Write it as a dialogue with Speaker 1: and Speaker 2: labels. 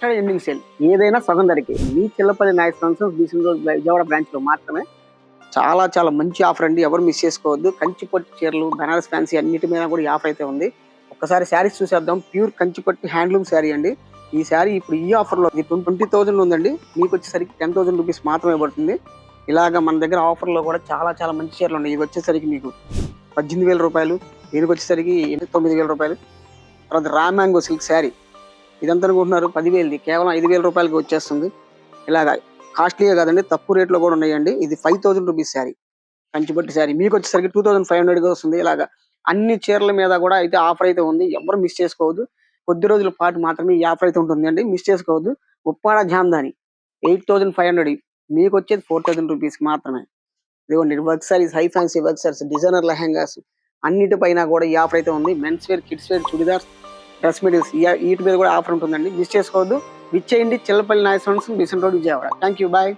Speaker 1: Ending sale ఏదైనా సగం ధరకి మీ Chillapalli Nayak Sunsons BC road Vijayawada branch లో మాత్రమే. చాలా చాలా మంచి ఆఫర్ అండి, ఎవరు మిస్ చేసుకోవద్దు. కంచిపట్టు చీరలు, బనారస్ ఫ్యాన్సీ అన్నిటి మీద కూడా ఈ ఆఫర్ అయితే ఉంది. ఒక్కసారి శారీస్ చూసేద్దాం. ప్యూర్ కంచిపట్టు హ్యాండ్లూమ్ శారీ అండి. ఈ శారీ ఇప్పుడు ఈ ఆఫర్ లో 20,000 ఉందండి, మీకు వచ్చేసరికి 10,000 రూపీస్ మాత్రమే పడుతుంది. ఇలాగ మన దగ్గర ఆఫర్ లో కూడా చాలా చాలా మంచి చీరలు ఉన్నాయి. ఇది వచ్చేసరికి మీకు 18,000 రూపాయలు, దీనికి వచ్చేసరికి 9,000 రూపాయలు. తర్వాత రా మ్యాంగో సిల్క్ శారీ, ఇదంతా అనుకుంటున్నారు 10,000, కేవలం 5,000 రూపాయలకి వచ్చేస్తుంది. ఇలాగా కాస్ట్లీగా కాదండి, తక్కువ రేట్లో కూడా ఉన్నాయండి. ఇది 5,000 రూపీస్ శారీ, కంచిపట్టు శారీ, మీకు వచ్చేసరికి 2,500 వస్తుంది. ఇలాగా అన్ని చీరల మీద కూడా అయితే ఆఫర్ అయితే ఉంది, ఎవరు మిస్ చేసుకోవద్దు. కొద్ది రోజుల పాటు మాత్రమే ఈ ఆఫర్ అయితే ఉంటుంది అండి, మిస్ చేసుకోవద్దు. ఉప్పాడ జామ్దాని 8,500, మీకు వచ్చేది 4,000 రూపీస్ మాత్రమే. ఇదిగోండి work saris, high fancy work saris, designer lehengas అన్నిటిపైన కూడా ఈ ఆఫర్ అయితే ఉంది. Men's wear, kids wear, churidars, dress materials వీటి మీద కూడా ఆఫర్ ఉంటుందండి, మిస్ చేసుకోవద్దు. విచ్చేయండి Chillapalli Nayak Sunsons BC road Vijayawada. Thank you, bye.